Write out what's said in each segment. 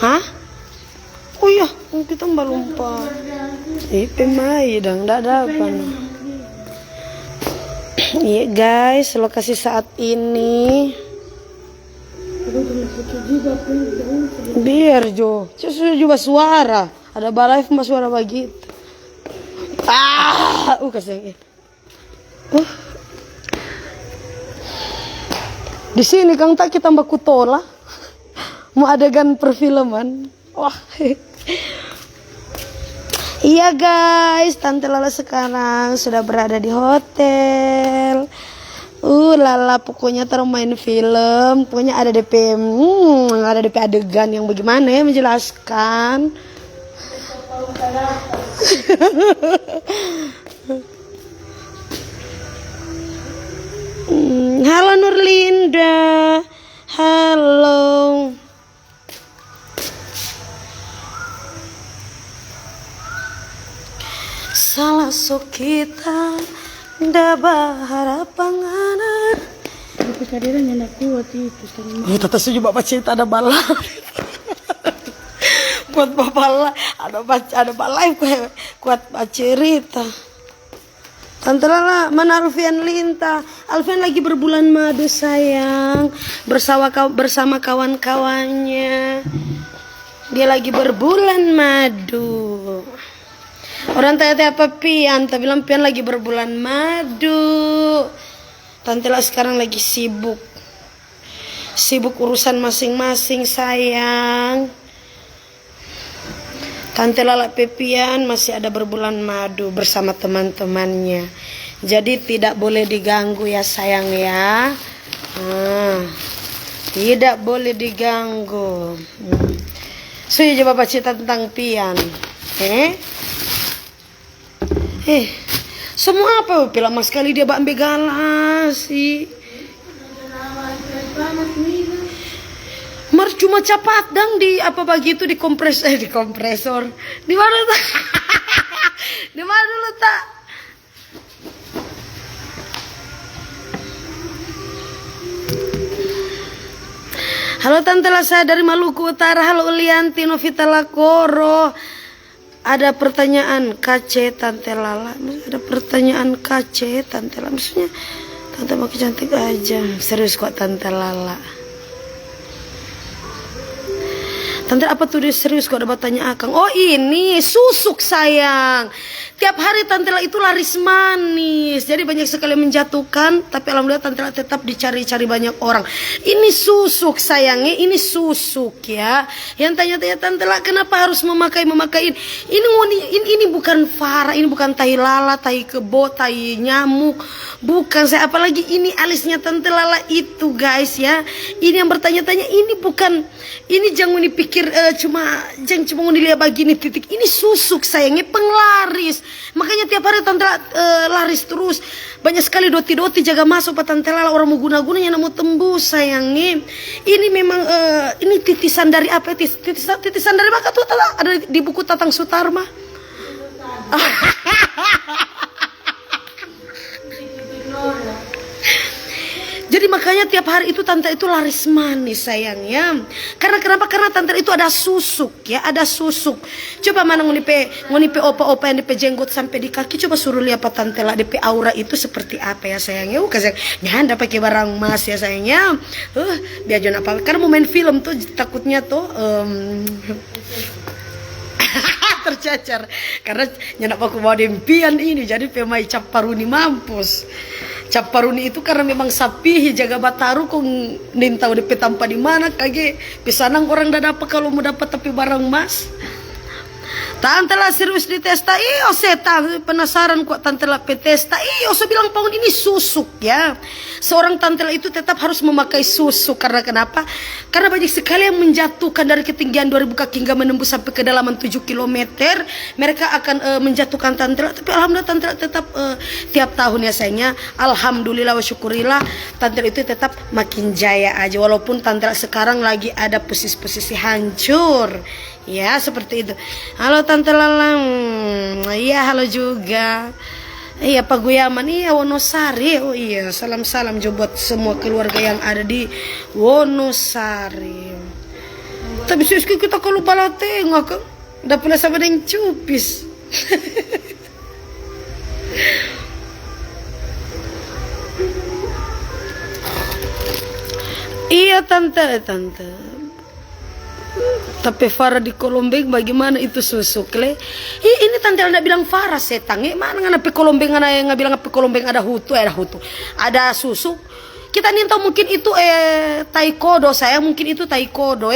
Hah? Oh iya, kita mbak lupa. Pemai dong, dadapan. Iya guys, lokasi saat ini. Biar Jo, sudah juga suara. Ada balai sama suara begitu. Kasih. Di sini Kang tak kita mbak kutola. Mau adegan perfilman. Wah. Iya guys, Tante Lala sekarang sudah berada di hotel. Lala pokoknya termain film. Pokoknya ada DP adegan yang bagaimana ya menjelaskan. Halo Nurlinda. Halo. Salah sok kita nda berharap panganan. Tapi kadirannya nak kuat itu. Tata setuju bapak cerita ada balai. Buat bapak ada balai kuat baca cerita. Tante Lala, mana Alfian Linta? Alfian lagi berbulan madu sayang, bersama kawan-kawannya. Dia lagi berbulan madu. Orang tanya apa Pian, tapi bilang Pian lagi berbulan madu. Tante Lala sekarang lagi sibuk urusan masing-masing sayang. Tante Lala Pepian masih ada berbulan madu bersama teman-temannya. Jadi tidak boleh diganggu ya sayang ya. Tidak boleh diganggu. Saya coba baca cerita tentang Pian. Semua apa pila mas sekali dia bak galas sih. Mar cuma capat dang di apa begitu di kompresor. Di mana tuh? Di mana dulu tak? Halo Tante Lasa dari Maluku Utara. Halo Ulianti Novita Lakoro. Ada pertanyaan KC Tante Lala. Ada pertanyaan KC Tante Lala. Maksudnya Tante makin cantik aja. Serius kok Tante Lala. Tante apa tuh dia serius kok ada bertanya Akang. Oh ini susuk sayang. Tiap hari Tante Lala itu laris manis. Jadi banyak sekali menjatuhkan. Tapi alhamdulillah Tante Lala tetap dicari-cari banyak orang. Ini susuk sayangnya. Ini susuk ya. Yang tanya-tanya Tante Lala kenapa harus memakai ini bukan farah. Ini bukan tai lala, tai kebo, tai nyamuk. Bukan saya. Apalagi ini alisnya Tante Lala itu guys ya. Ini yang bertanya-tanya. Ini bukan. Ini jangan dipikir jangan cuma dilihat begini titik. Ini susuk sayangnya penglaris. Makanya tiap hari Tante laris terus. Banyak sekali doti-doti jaga masuk Pak Tante Lala. Orang mau guna-gunanya mau tembus sayangnya. Ini memang ini titisan dari apa? Titisan dari maka tuh ada di buku Tatang Sutarma. Jadi makanya tiap hari itu Tante itu laris manis sayangnya. Karena kenapa? Karena Tante itu ada susuk ya, ada susuk. Coba mana ngonipe opa-opa yang dipe jenggot sampai di kaki. Coba suruh lihat Pak Tante lah dipe aura itu seperti apa ya sayangnya. Sayang, nyanda pakai barang emas ya sayangnya. Biar jangan apa. Karena mau main film tuh takutnya tuh tercacar. Karena nyandak aku bawa dempian ini. Jadi pemain cap paruni mampus. Cap paruni itu karena memang sapi jaga bataru kong nintau DP tanpa di mana kage pesanang orang dah dapat kalau mau dapat tapi barang emas. Tante lah serius ditesta. Iyo setan penasaran kok Tante lah petesta. Iyo saya bilang pohon ini susuk ya. Seorang Tante lah itu tetap harus memakai susuk karena kenapa? Karena banyak sekali yang menjatuhkan dari ketinggian 2000 kaki hingga menembus sampai kedalaman 7 km. Mereka akan menjatuhkan Tante lah. Tapi alhamdulillah Tante lah tetap tiap tahun ya sayangnya. Alhamdulillah wa syukurillah Tante lah itu tetap makin jaya aja. Walaupun Tante lah sekarang lagi ada posisi-posisi hancur. Ya seperti itu. Halo Tante Lalang. Iya halo juga. Iya Pak Guyaman. Iya Wonosari. Oh iya salam-salam juga buat semua keluarga yang ada di Wonosari. Tapi suski kita kalau bala tengok kan. Udah pula sama dengan cupis. Iya tante. Tapi Farah di Kolombeng bagaimana itu susuk le? Ini tante anda bilang Farah setang. Mana ngana pe Kolombeng ngana yang bilang pe Kolombeng ada hutu. Ada susuk. Kita tahu mungkin itu taikodo, saya mungkin itu taikodo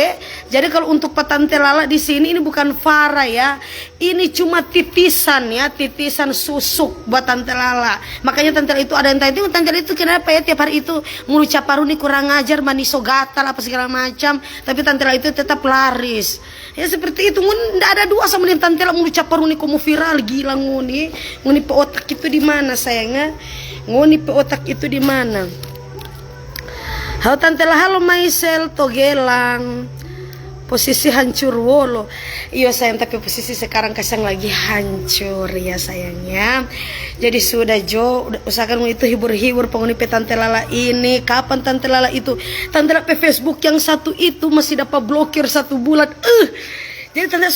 Jadi kalau untuk petante lala di sini ini bukan Farah ya. Ini cuma titisan ya, titisan susuk buat tante lala. Makanya tante itu ada yang tanya, tante itu kenapa ya tiap hari itu ngulu Caparuni kurang ajar, maniso gatal apa segala macam. Tapi tante lala itu tetap laris. Ya seperti itu, nggak ada dua sama dengan tante lala ngulu Caparuni kamu viral gila nguni pe otak itu di mana sayangnya? Nguni pe otak itu di mana? Halo Maisel Togelang. Posisi hancur wolo. Iya sayang, tapi posisi sekarang kasang lagi hancur ya sayangnya. Jadi sudah Jo, usahakan itu hibur-hibur penghuni Tante Lala ini. Kapan Tante Lala itu? Tante Lala Facebook yang satu itu masih dapat blokir 1 bulan. Jadi tante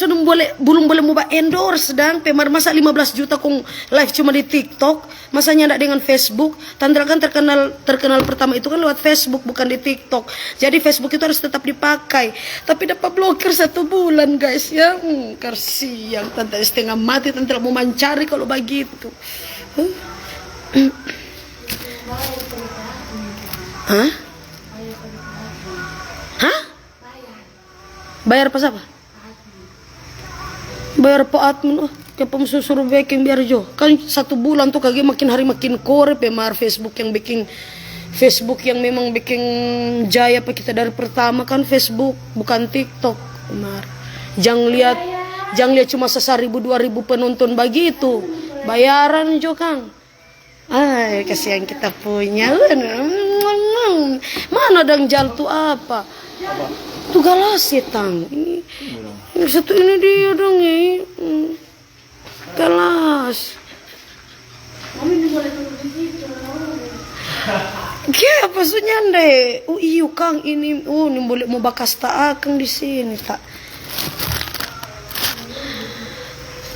belum boleh mau endorse sedang pemar masa 15 juta kong live cuma di TikTok, masanya ndak dengan Facebook. Tante kan terkenal pertama itu kan lewat Facebook bukan di TikTok. Jadi Facebook itu harus tetap dipakai. Tapi dapat blokir 1 bulan guys ya. Kasihan tante setengah mati, tante mau mencari kalau begitu. Hah? Bayar pas apa? Bayar po admin kayak pemususuruh baking biar Jo kan 1 bulan tuh kagak makin hari makin kore pemar Facebook yang memang bikin jaya apa kita dari pertama kan Facebook bukan TikTok pemar. Jangan lihat cuma 1.000 2.000 penonton begitu bayaran Jo Kang. Kasihan kita punya mana dang jal tuh apa tuh galas ya tang ini satu ini dia dong ya galas apa maksudnya deh iyo Kang ini ini boleh mau bakas tak Kang di sini tak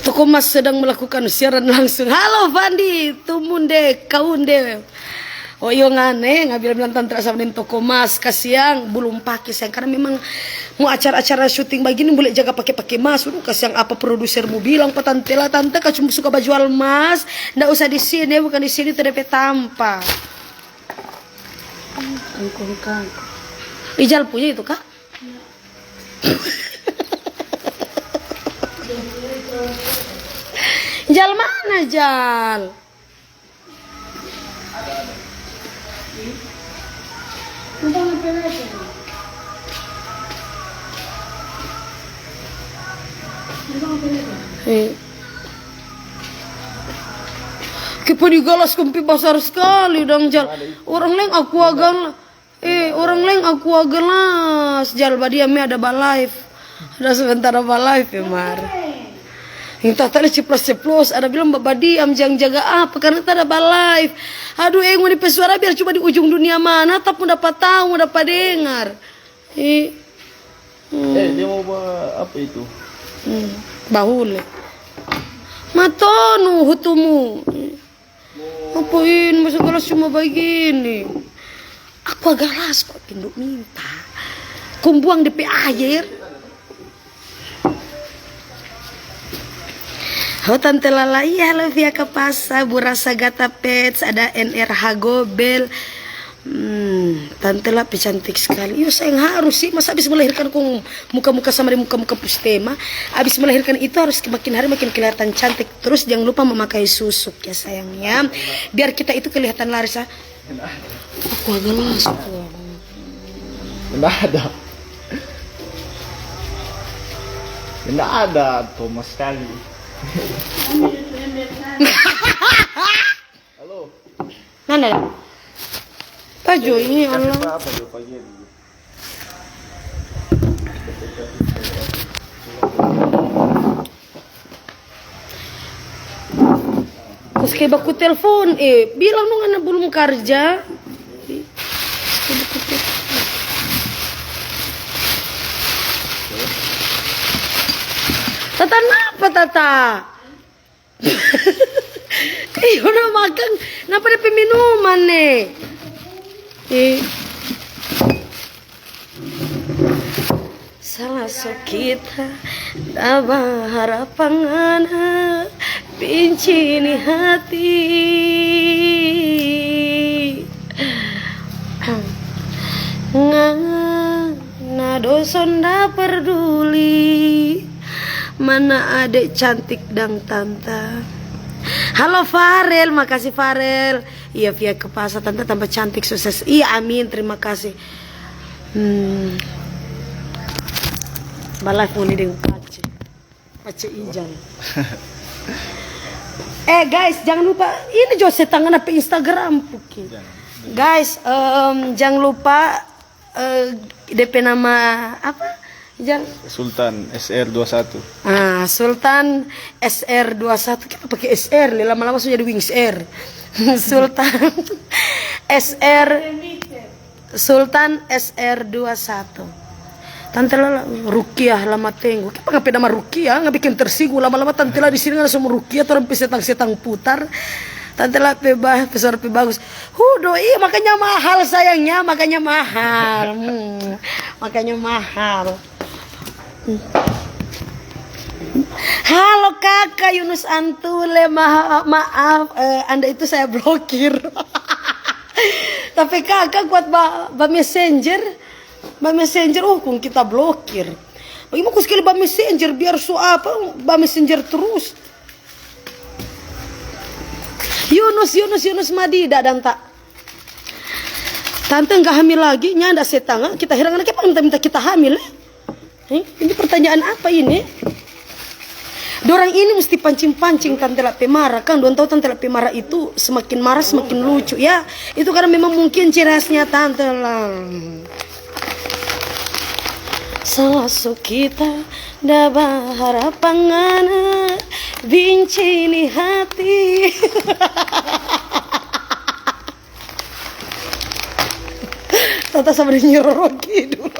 Toko Mas sedang melakukan siaran langsung. Halo Fandi tumun deh kaun deh. Oh iya ngane bilang tantra sama dengan Toko Mas kasiang belum pakai sayang karena memang mau acara-acara syuting begini boleh jaga pakai mas. Kasiang apa produsermu bilang tante cuma suka baju almas ndak usah di sini bukan di sini TDP tampa. Ijal punya itu Kak? Jal mana Jal? Kepedi galas kumpi besar sekali dong Jal. Orang lain aku agak las Jal badiame ada live. Ada sebentar apa live ya Mar. Entah tadi ceplos ada bilang Bapak diam jangan jaga apa karena tak ada live. Aduh mau di pesuara biar cuma di ujung dunia mana tapi mau dapat tahu mau dapat dengar. Dia mau apa itu? Bahule. Matonu hutumu. Apain masa galas cuma begini. Aku galas kok pinduk minta. Kumbuang DP air. Tante Lala, iya halo via Kapasa, Burasa Gata Pets, ada NRH Gobel. Tante Lala cantik sekali. Yo sayang harus sih, masa habis melahirkan kong muka-muka sama di muka-muka Pustema. Habis melahirkan itu harus makin hari makin kelihatan cantik. Terus jangan lupa memakai susuk ya sayangnya. Biar kita itu kelihatan laris ah. Aku agak las. Tidak ada Thomas sekali. Halo. Mana? Baju ini Allah. Apa tuh pagi? Terus kayak baku telepon, bilang dong anak belum kerja. Tata napa tata? Udah makan, napa ada minuman nih? Salah kita Daba harapan pinci ni hati Ngana doson da peduli Mana adek cantik dan tante. Halo Farel, makasih Farel. Iya via ke pasar tante tambah cantik sukses. Iya amin, terima kasih. Balai mau nih dengan pace ijal. Guys, jangan lupa ini Jose tangan apa Instagram Puki. Guys, jangan lupa DP nama apa? Sultan SR21. Sultan SR21. Kita pakai SR, lama-lama sudah jadi Wings Air. Sultan SR21. Tante Lala Rukiah lama tengok. Kita ngapain nama Rukiah? Nggak bikin tersinggung lama-lama Tante Lala di sini nggak semua Rukiah. Orang setang-setang putar. Tante Lala pesor bagus. Doi makanya mahal sayangnya, makanya mahal. Makanya mahal. Halo kakak Yunus Antule, maaf Anda itu saya blokir. Tapi kakak kuat messenger, kung kita blokir. Bagaimana aku sekali messenger biar messenger terus. Yunus Madida dan tak. Tante nggak hamil lagi, nyanda setanga. Kita heran anaknya minta kita hamil. Ini pertanyaan apa ini? Dorang ini mesti pancing-pancing Tante La Pemarah kan. Don tahu Tante La Pemarah itu semakin marah semakin lucu ya. Itu karena memang mungkin ciri khasnya Tante La. Salah kita daba harapan binci ni hati. Tata sama nyeroroki dulu.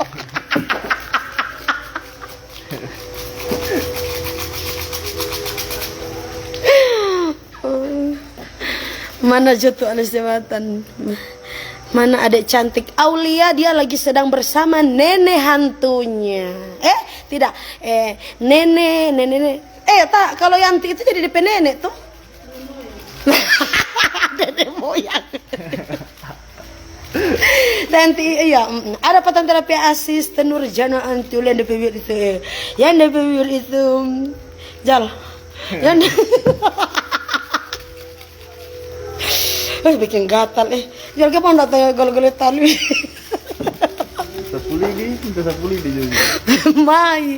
Mana jatuh anak jabatan? Mana adik cantik Aulia, dia lagi sedang bersama nenek hantunya. Tidak. Nenek. Tak, kalau Yanti itu jadi DP nenek tuh. Nenek moyang. Tante iya, ada apa Tante Rapi asisten Nurjana Antul yang DP itu. Yang DP itu Jal. Yang bikin gatal Jangan kapan nak tanya gol-gol tali. Sapuli ni, minta sapuli dia juga. Mai.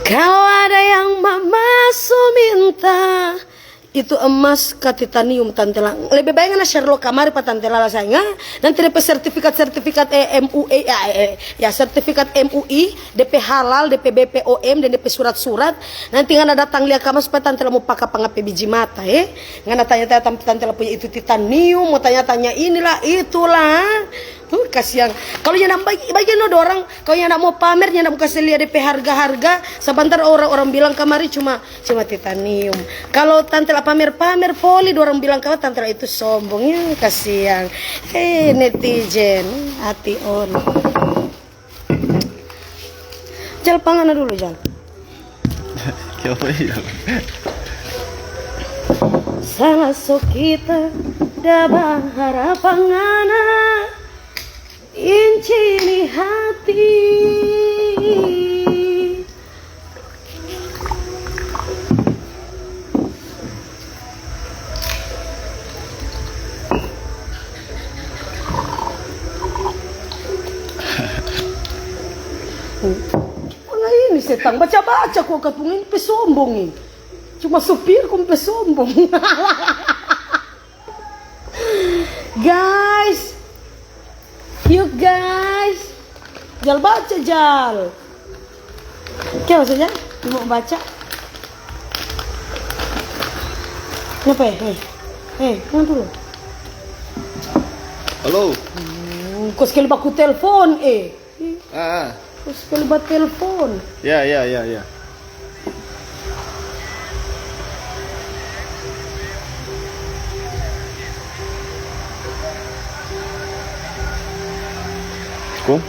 Kalau ada yang mama minta itu emas ke titanium Tante La. Lebih baik na Sherlock kamari pa Tante La sayang. Nanti DP sertifikat MUI sertifikat MUI, DP halal, DP BPOM dan DP surat-surat. Nanti ngana datang lihat kamar supaya Tante La mau pakai pangape biji mata ngana tanya-tanya Tante La punya itu titanium, mau tanya-tanya inilah itulah. Kasihan. Kalau yang bagian ada orang, kalau yang mau pamer, yang mau kasih lihat DP harga-harga, sebentar orang-orang bilang kamari cuma titanium. Kalau Tante La pamer poli, orang bilang kamari Tante La itu sombongnya, kasihan. Netizen, hati on. Jal pangan dulu Jal. Siapa ya? Salah kita daba harapan inci ni hati. Mana ini setang baca-baca kok katungin pesombong ini. Cuma supir kok pesombong. Guys, yuk guys, Jal baca Jal. Oke maksudnya, mau baca? Kenapa ya? Mana dulu? Halo. Kau sekali baku telepon Ah. Kau sekali baku telepon. Ya, ya, ya, ya. Kung?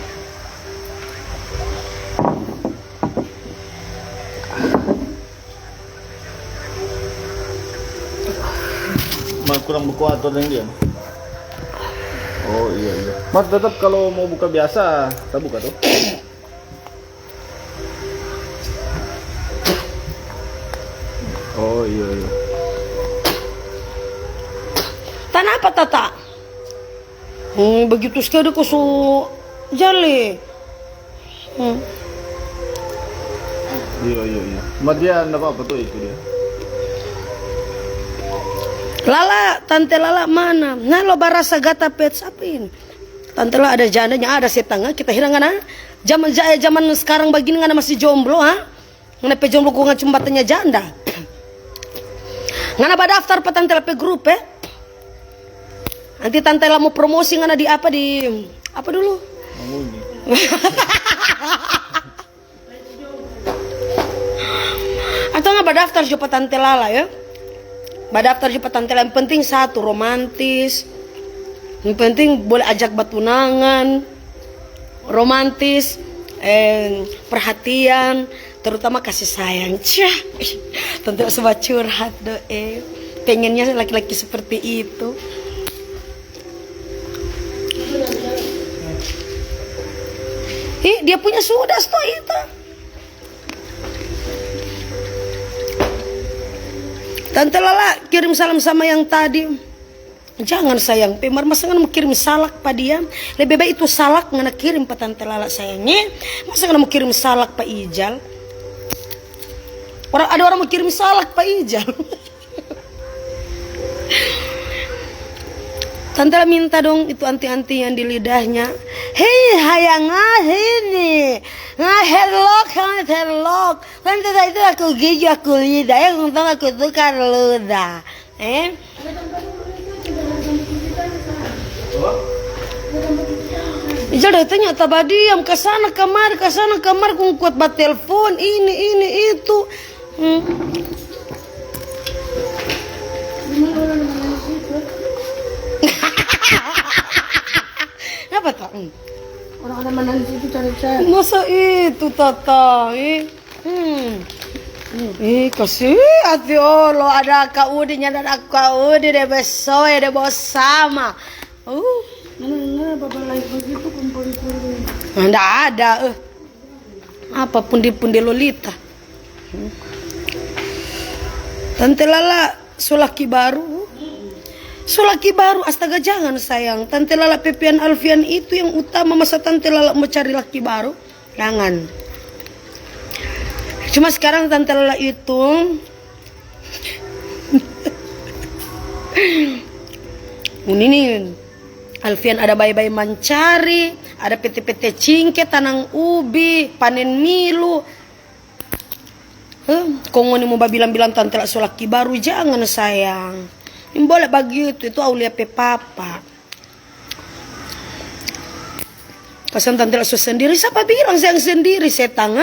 Kurang berkuat yang dia. Oh iya iya. Mas tetap kalau mau buka biasa, kita buka tuh. Oh iya iya. Tanah apa tata? Begitu sekali kau su jale. Iya iya iya. Mas dia enggak apa-apa tuh itu dia. Lala, tante Lala mana? Nah lo barasa gata pets apa ini? Tante Lala ada jandanya, ada setengah. Kita hirangan zaman sekarang begini ngana masih jomblo ha? Ngana pe jomblo kau ngacumbatanya janda. Ngana ba daftar pa tante Lala pe grup Nanti tante Lala mau promosi ngana di apa dulu? Manguni. Atau nggak ba daftar juga tante Lala ya? Badaftar juga tante Lala, yang penting satu romantis, yang penting boleh ajak batunangan, romantis, perhatian, terutama kasih sayang. Cah, tante sobat curhat pengennya laki-laki seperti itu. Dia punya sudah itu. Tante Lala kirim salam sama yang tadi. Jangan sayang, Pemar masa ngana mau kirim salak pa dia. Lebih baik itu salak ngana kirim pa Tante Lala sayangnya. Masa ngana mau kirim salak pa Ijal? Ada orang mau kirim salak pa Ijal. Tante Lala minta dong itu anti-anti yang di lidahnya. Hei hayang ini. Herlock. Tante itu aku gigi aku lidah. Untung aku tukar ludah. Ijal dah tanya tabah diam kesana kamar kung kuat bat telepon ini itu. Apa tak? Orang-orang mana di situ cari-cari. Masa itu tata? Kasih hati Allah ada kaudinya dan aku kaudi deh besok deh bos sama. Mana bapak live begitu kumpul-kumpul. Nggak ada. Apa pundi-pundi Lolita. Tante Lala sulaki baru. Sulaki baru, astaga jangan sayang. Tante Lala Pepian Alfian itu yang utama. Masa Tante Lala mau cari laki baru? Jangan. Cuma sekarang Tante Lala itu ini nih Alfian ada bayi-bayi mancari, ada PT-PT cingke, tanang ubi, panen milu. Kau mau bilang-bilang Tante Lala sulaki baru? Jangan sayang. Ini boleh begitu, itu Aulia pe papa. Kasan Tante Lala sendiri, siapa bilang sayang sendiri setan?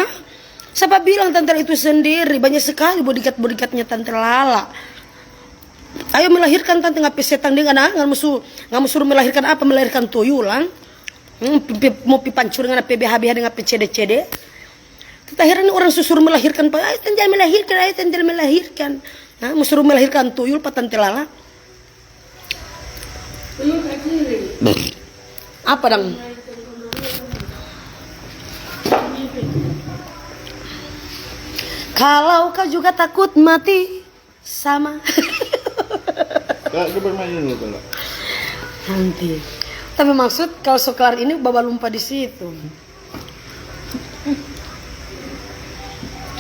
Siapa bilang Tante Lala itu sendiri? Banyak sekali bodyguard-bodyguardnya Tante Lala. Ayo melahirkan Tante ngapain setan dia nggak mau suruh melahirkan apa? Melahirkan tuyulan. Mau pipancur dengan PBHB dengan PCD-CD. Kita akhirnya ini orang suruh melahirkan, ayo Tante melahirkan. Nah, mau suruh melahirkan tuyul Pak Tante Lala. Apa dong? Kalau kau juga takut mati sama. Kak, kita bermain dulu kalau. Nanti. Tapi maksud kalau sekelar ini baba lumpah di situ.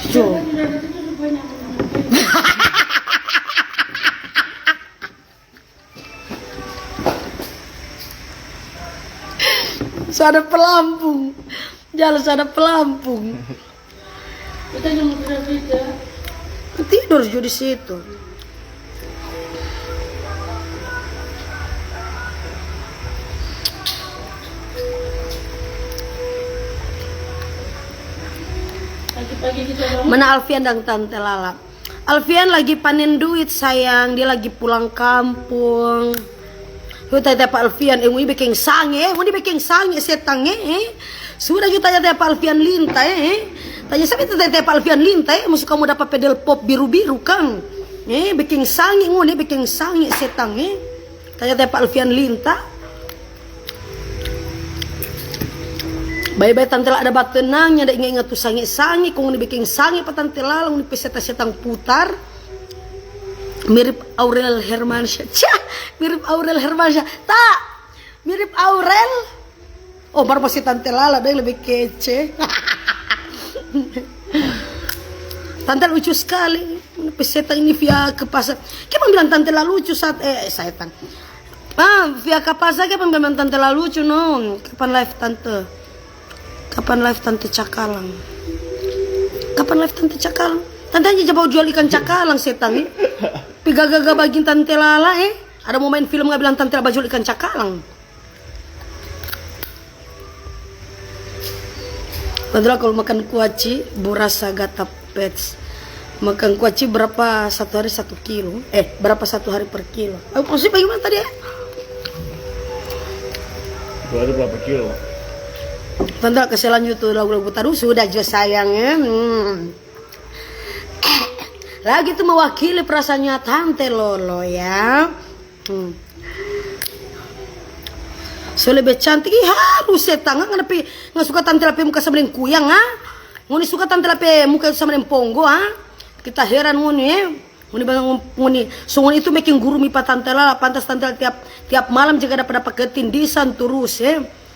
Tuh. Ada pelampung, jalan ada pelampung. Kita jangan tidak. Tidur juga di situ. Lagi kita bangun. Mana Alfian dan Tante Lala? Alfian lagi panen duit sayang, dia lagi pulang kampung. Kita tanya Pak Alfian, ini bikin sange, ini bikin sange setang Sudah kita tanya Pak Alfian linta Tanya saya tanya Pak Alfian linta musuh kamu dapat pedal pop biru-biru kan? Bikin sange, ini bikin sange setang Tanya Pak Alfian linta. Bye-bye Tante Lala ada batenangnya, ada ingat-ingat tuh sange-sange, kung dibikin sange pa Tante Lala, kung peseta-setang putar. Mirip Aurel Hermansyah. Mirip Aurel Hermansyah. Tak, mirip Aurel. Oh, baru masih Tante Lala, yang lebih kece. Tante lucu sekali. Pesetang ini via ke pasar. Kita bilang Tante Lala lucu saat setan. Via ke pasar kita bilang Tante Lala lucu non. Kapan live Tante? Kapan live Tante Cakalang? Kapan live Tante Cakalang? Tante aja coba jual ikan cakalang setan Pigaga bagian Tante Lala Ada mau main film nggak bilang Tante Lala jual ikan cakalang. Padahal kalau makan kuaci burasa gata pets. Makan kuaci berapa satu hari 1 kilo? Berapa satu hari per kilo? Maksudnya bagaimana tadi 2 hari berapa kilo? Tante kasih lanjut tuh lagu-lagu taruh sudah jo sayangnya. Lagi tuh mewakili perasaannya Tante Lolo ya. So lebih cantik harus setang nggak suka Tante Lape muka sama dengan kuyang ngoni suka Tante Lape muka sama dengan ponggo kita heran ngoni ngoni so ngoni itu making guru mipa Tante Lala pantas Tante Lala tiap malam juga dapat ketindisan terus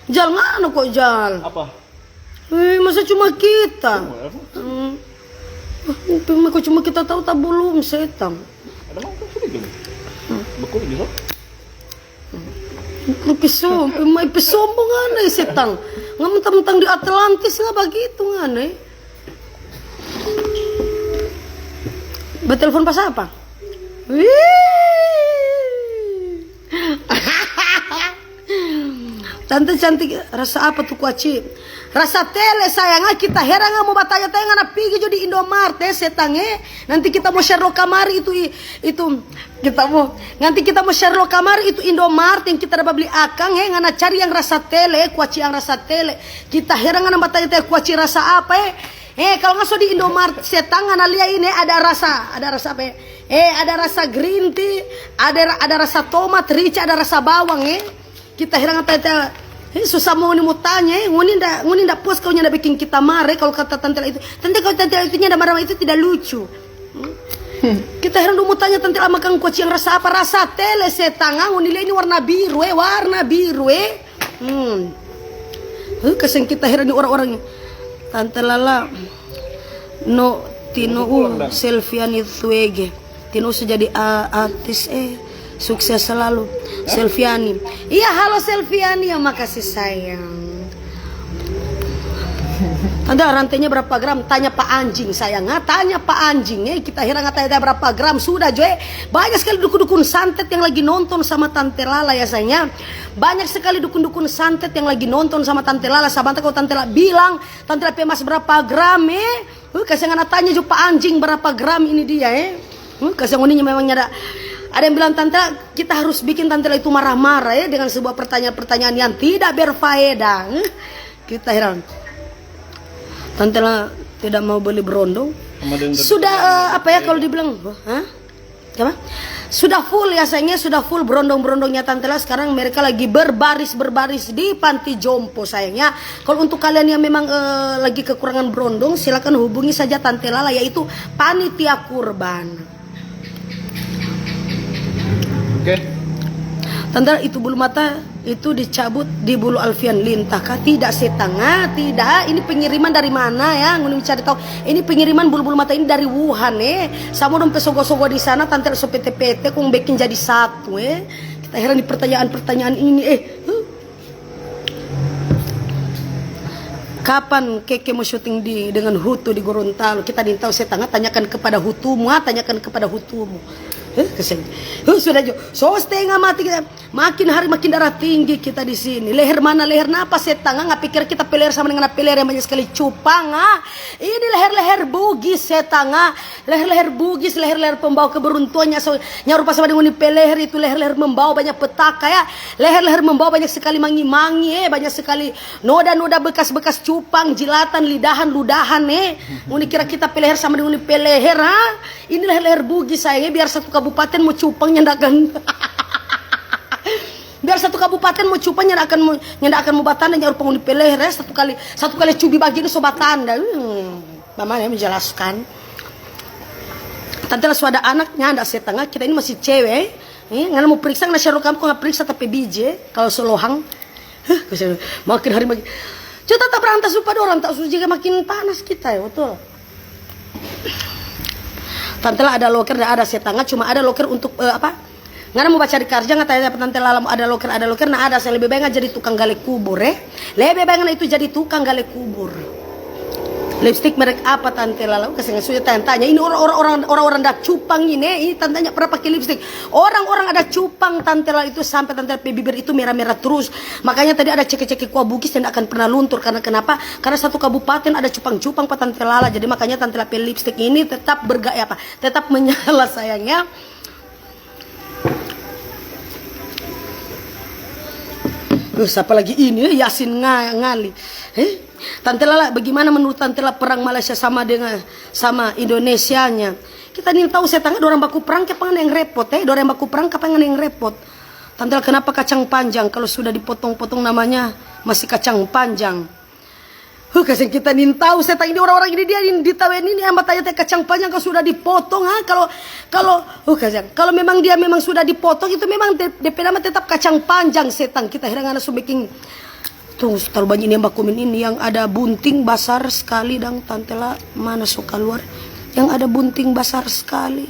Jal ngano kok Jal? Apa? Masa cuma kita? Kok cuma kita tahu tak belum setang. Ada mau kan sudah gitu. Bekul gitu. Pesombong aneh setang. Ngamentang-mentang di Atlantis nggak begitu aneh. Bertelepon pas apa? Tante cantik, rasa apa tuh kuaci? Rasa tele sayang, kita heran nggak mau batanya-tanya nggak pergi jadi Indomaret setang Nanti kita mau Sherlock kamari itu kita mau nanti kita mau Sherlock kamari itu Indomaret yang kita dapat beli akang nggak cari yang rasa tele, kuaci yang rasa tele. Kita heran nggak batanya-tanya kuaci rasa apa kalau nggak so di Indomaret setang nggak lihat ini ada rasa apa ada rasa green tea, ada rasa tomat, rica, ada rasa bawang Kita heran tanya susah mau tanya nguni ndak puas kau nyanda bikin kita marah kalau kata Tante itu. Tante kalau Tante itu nyanda marah itu tidak lucu. Kita heran mau tanya Tante makan kuaci yang rasa apa? Rasa tele setang nguni ini warna biru Kasian kita heran di orang-orang Tante Lala no tino selfie itu tino sudah jadi artis sukses selalu Selviani. Iya halo Selviani ya makasih sayang. Ada rantainya berapa gram? Tanya Pak Anjing sayang. Tanya Pak Anjing kita heran tanya berapa gram sudah Joy. Banyak sekali dukun-dukun santet yang lagi nonton sama Tante Lala ya sayangnya. Banyak sekali dukun-dukun santet yang lagi nonton sama Tante Lala. Sahabat kalau Tante Lala bilang Tante Lala mas berapa gram kasih tanya juga Pak Anjing berapa gram ini dia kasih uninya memang ada yang bilang Tante kita harus bikin Tante itu marah-marah dengan sebuah pertanyaan-pertanyaan yang tidak berfaedah. Kita heran. Tante tidak mau beli berondong. Sudah apa ya kalau dibilang? Apa? Sudah full ya sayangnya, sudah full berondong-berondongnya Tante sekarang mereka lagi berbaris di panti jompo sayangnya. Kalau untuk kalian yang memang lagi kekurangan berondong silakan hubungi saja Tante Lala yaitu panitia kurban. Tante itu bulu mata itu dicabut di bulu Alfian Lintah kah? Tidak setengah, tidak. Ini pengiriman dari mana ya? Nguni cari tahu. Ini pengiriman bulu-bulu mata ini dari Wuhan Sama dong pesogo-sogo di sana Tante so PT-PT kung bikin jadi satu Kita heran di pertanyaan-pertanyaan ini Kapan Keke mau syuting dengan Hutu di Gorontalo? Kita dintau setengah tanyakan kepada Hutumu, tanyakan kepada Hutumu. Sudah jo. So setengah mati kita. Makin hari makin darah tinggi kita di sini. Leher mana leher napa setan? Nggak pikir kita peler sama dengan peler yang banyak sekali cupang. Ini leher-leher bugis setan. Leher-leher bugis, leher-leher pembawa keberuntuannya. So, nyarupa sama dengan peler itu leher-leher membawa banyak petaka ya. Leher-leher membawa banyak sekali mangi-mangi banyak sekali noda-noda bekas-bekas cupang, jilatan, lidahan, ludahan Ini kira kita peler sama dengan peleher Ini leher-leher bugis saya biar satu kabupaten mau cupang nyendakan. Biar satu kabupaten mau cupang nyendakan mau batanda nyarupa di peleher satu kali cubi bagi ini sobatanda. Mama menjelaskan. Tante lah suada anaknya ada setengah kita ini masih cewek. Nggak mau periksa nggak syarat kamu nggak periksa tapi bije kalau selohang. Makin hari makin. Coba tak berantas lupa orang tak usah juga makin panas kita ya betul. Tante lah ada loker ada setengah cuma ada loker untuk apa? Nggak mau baca di kerja nggak tanya tante lah ada loker nah ada saya lebih baik jadi tukang gali kubur lebih baik itu jadi tukang gali kubur. Lipstick merek apa tante lalu kasih sudah tanya ini orang dah cupang ini tantanya pernah pakai lipstick orang ada cupang tante lalu itu sampai tante bibir itu merah-merah terus makanya tadi ada cekik-cekik kuah bugis yang akan pernah luntur karena kenapa karena satu kabupaten ada cupang-cupang pak tante lala jadi makanya tante lalu lipstick ini tetap bergaya apa tetap menyala sayangnya. Siapa lagi ini Yasin ngali Tante Lala bagaimana menurut Tante Lala perang Malaysia sama Indonesianya kita nih tahu saya tanya orang baku perang kapan yang repot orang baku perang kapan yang repot Tante Lala kenapa kacang panjang kalau sudah dipotong-potong namanya masih kacang panjang kasih kita nih tahu saya tanya ini orang-orang ini dia di tawen ini yang tanya kacang panjang kalau sudah dipotong kalau memang dia memang sudah dipotong itu memang DP nama tetap kacang panjang setan kita herangan langsung bikin tuh taruh banyak ini yang bakumin ini yang ada bunting besar sekali dan Tante lah mana suka keluar yang ada bunting besar sekali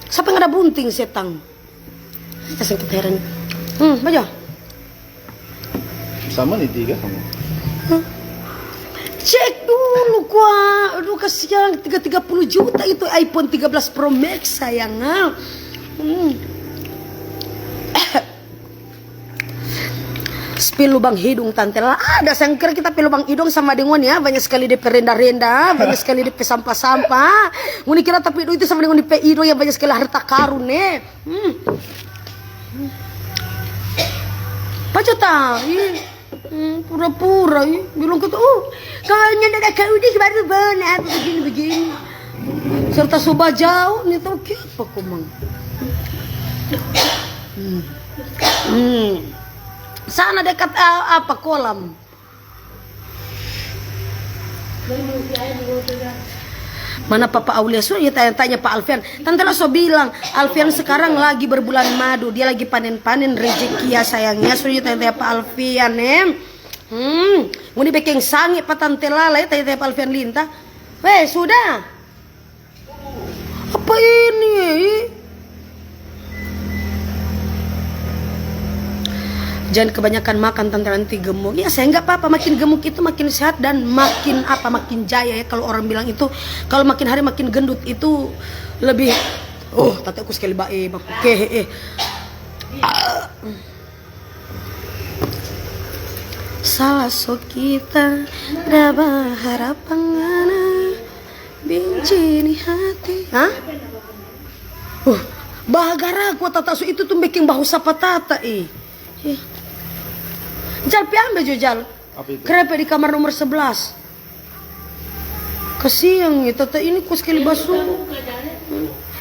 siapa yang ada bunting setan kasih kita heran baca sama nih tiga kamu cek dulu kuah aduh kasihan 30 juta itu iPhone 13 Pro Max sayang Spill lubang hidung tante lah ada sangkir kita pil lubang hidung sama dengan ya banyak sekali DP rendah-rendah banyak sekali DP sampah-sampah muni kira tapi itu sama dengan DP hidung yang banyak sekali harta karun baca tak pura-pura bilang kata kayaknya ada kau ini baru benar begini serta soba jauh nih tau apa kumang sana dekat apa kolam mana Papa Aulia so ya tanya Pak Alfian tante lah so bilang Alfian sekarang lagi berbulan madu dia lagi panen-panen rezeki ya sayangnya so ya tanya Pak Alfian mau dibikin sangi Pak tante lala ya tanya Pak Alfian Linta sudah apa ini jangan kebanyakan makan tante nanti gemuk ya saya nggak apa-apa makin gemuk itu makin sehat dan makin makin jaya ya kalau orang bilang itu kalau makin hari makin gendut itu lebih tante aku sekali baik salah so kita dapat harapan benci di hati bahagara aku tata itu tuh bikin bahu sapa tata Jal ambil Jal krepe di kamar nomor 11 kesiang itu ini ku sekali basuh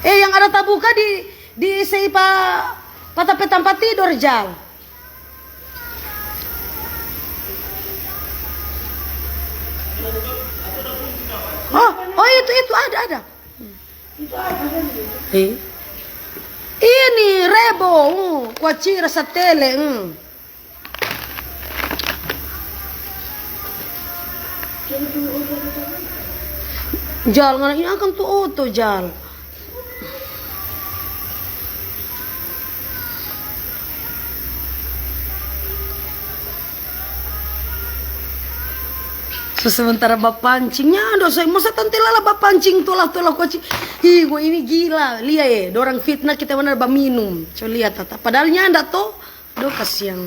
yang ada tabuka di seipa pata tempat tidur Jal itu ada ini rebo kuaci rasa tele Jal ngana ini akan tuh auto Jal Sementara pancingnya ada saya masa tante lala pancing tolah kucing. Ih, gua ini gila. Lihat ya, dorang fitnah kita mana minum. Coba lihat tata. Padahal nyanda toh. Aduh kasihan.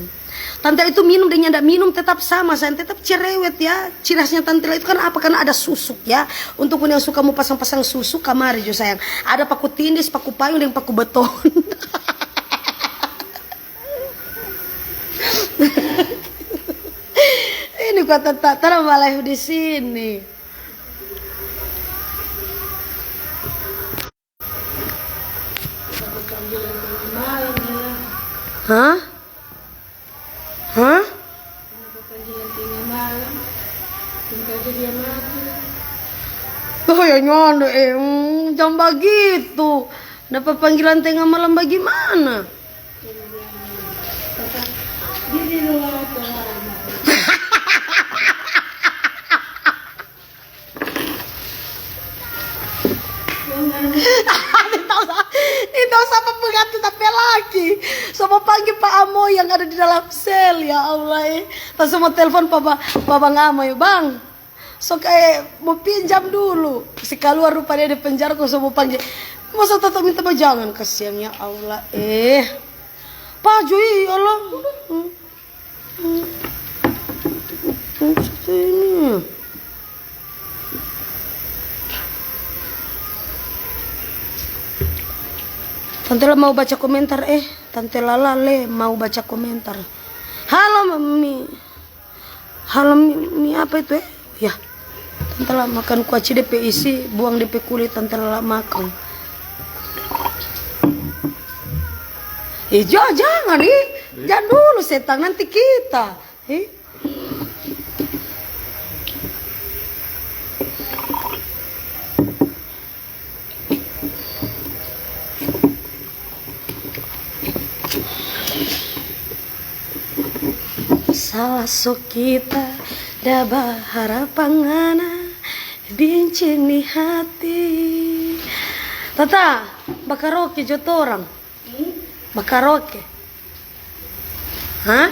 Tante itu minum dan nyanda minum tetap sama, saya tetap cerewet ya. Ciri khasnya tante itu kan apa? Karena ada susuk ya. Untuk yang suka mau pasang-pasang susuk kamar jo sayang. Ada paku tindis, paku payung dan paku beton. Ini kota tak malah di sini. Hah? Hah? Oh ya nyondo jam begitu. Dapat panggilan tengah malam bagaimana? Itu sama pengganti tapi lagi sama panggil Pak Amoy yang ada di dalam sel ya Allah pas mau telepon Papa Amoy bang so kayak mau pinjam dulu si keluar rupanya di penjara kok so mau panggil masa tetap minta jangan kasihan ya Allah Pak Joy ya Allah ini Tante Lala mau baca komentar Tante Lala mau baca komentar. Halo Mami. Halo Mi apa itu Ya. Tante Lala makan kuaci DP isi, buang DP kulit Tante Lala makan. Jangan jangan dulu setan nanti kita. Salah sok kita daba harapangana bincin hati. Tata, bakaroke joto orang. Bakaroke. Hah?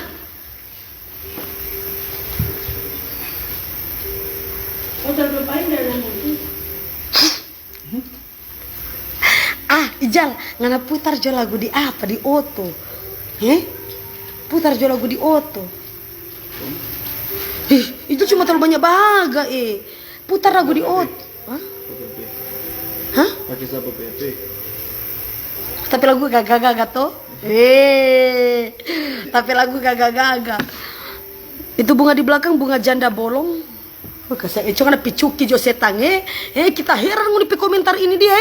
Udah lupain dalam itu. Ijal, ngana putar jo lagu di apa di Oto. Putar jo lagu di Oto. Itu cuma terlalu banyak bahagia Putar lagu di Oto. Hah? Pakai siapa PP? Tapi lagu gaga-gaga toh? Tapi lagu gaga-gaga. Itu bunga di belakang bunga janda bolong. Itu kan picuki jo setang kita heran nguni komentar ini dia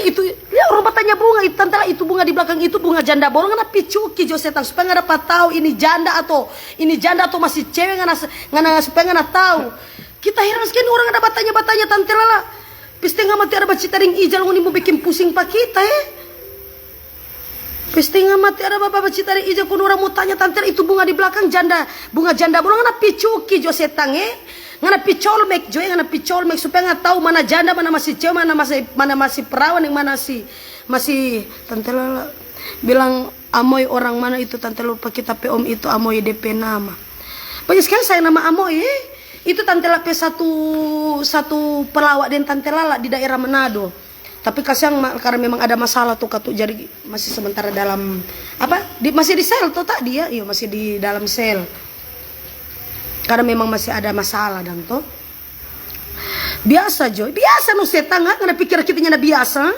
itu ya orang bertanya bunga itu tante itu bunga di belakang itu bunga janda bolong ngana picuki jo setang supaya nggak dapat tahu ini janda atau masih cewek ngana supaya nggak tahu kita heran sekali orang ada bertanya tante Lala pasti nggak mati ada bacita ring ijal nguni mau bikin pusing pak kita pasti nggak mati ada bapak bacita ring ijal pun orang mau tanya tante itu bunga di belakang bunga janda bolong ngana picuki jo setang ngana picolmek jo ngana picolmek supaya nggak tahu mana janda mana masih cewek mana masih perawan yang mana masih tante Lala bilang Amoy orang mana itu tante lupa kita om itu Amoy DP nama banyak sekali saya nama Amoy itu tante Lala satu pelawak dan tante Lala di daerah Manado tapi kasihan karena memang ada masalah tuh katu jadi masih sementara dalam masih di sel tuh tak dia iya masih di dalam sel karena memang masih ada masalah dan toh biasa Joy biasa nu setan ngana pikir kitanya biasa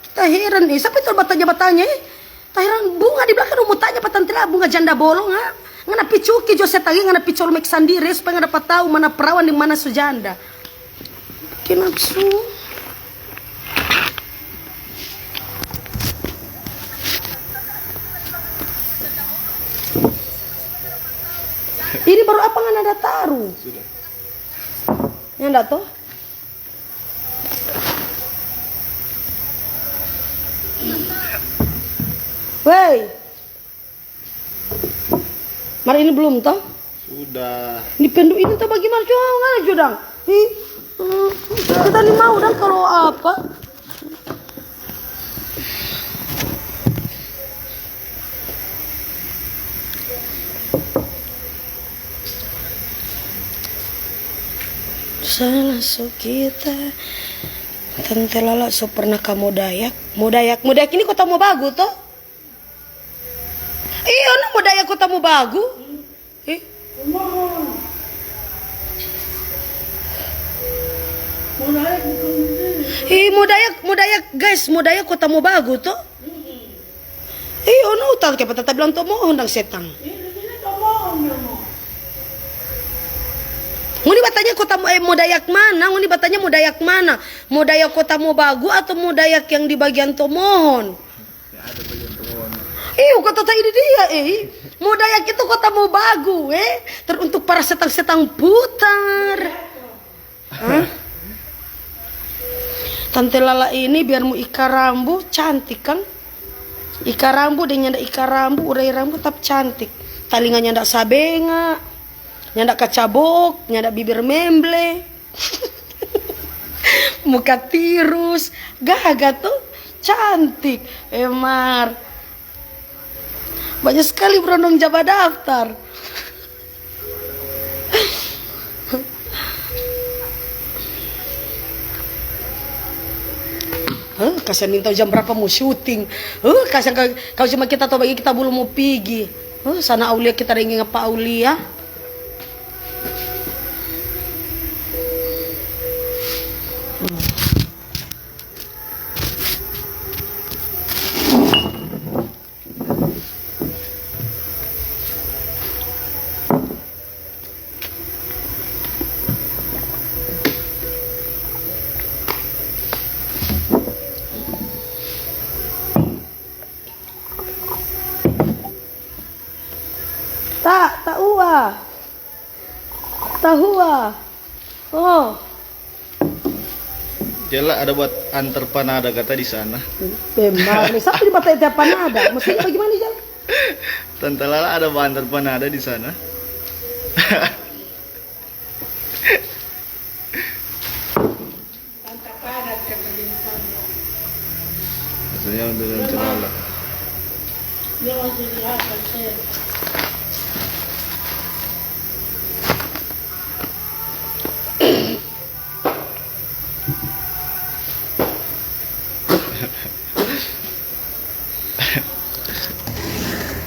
kita heran siapa itu bertanya tak heran bunga di belakang mau tanya tante Lala bunga janda bolong ngana picuki jo setan ngana picol mek sendiri supaya nggak dapat tahu mana perawan di mana sejanda bikin nafsu ini baru apa nggak ada taruh? Sudah. Yang enggak toh? Woi. Mari ini belum toh? Sudah. Di pendu ini tuh bagaimana? Coba nggak judang. Kita nih mau dan kalau apa? salah so kita. Tante Lala so pernah ke Modayak. Modayak ini kota Mobagu toh? Iya, no Modayak kota Mobagu. Mohon. Modayak bukan ini. Modayak guys, Modayak kota Mobagu toh? Iya, no tahu kayak tetap bilang to mohon dang setang. Ini tak mohon ya mo. Nguni batanya kota Modayak mana? Nguni batanya Modayak mana? Modayak kota Mobagu atau Modayak yang di bagian Tomohon? Ya, ada bagian Tomohon. Kota ini dia Modayak itu kota Mobagu teruntuk para setang-setang putar. Hah? Tante Lala ini biar mau ika rambu cantik kan? Ika rambu dengan ika rambu, urai rambu tetap cantik. Talinganya ndak sabenga. Nyandak kacabok, nyandak bibir memble, muka tirus, gagah tuh cantik, Emar. Banyak sekali berondong jaba daftar. Kasihan minta jam berapa mau syuting. Kasihan kau cuma kita tahu bagi kita belum mau pergi. Sana Aulia kita ingin apa Aulia? Tahua. Oh. Jela ada buat antar panada kata di sana. Memang, siapa di batai tiap panada? Maksudnya bagaimana Jal? Tante Lala ada buat antar panada di sana. Tante padat kata bintang. Maksudnya untuk Tante Lala. Dia masih di atas saya.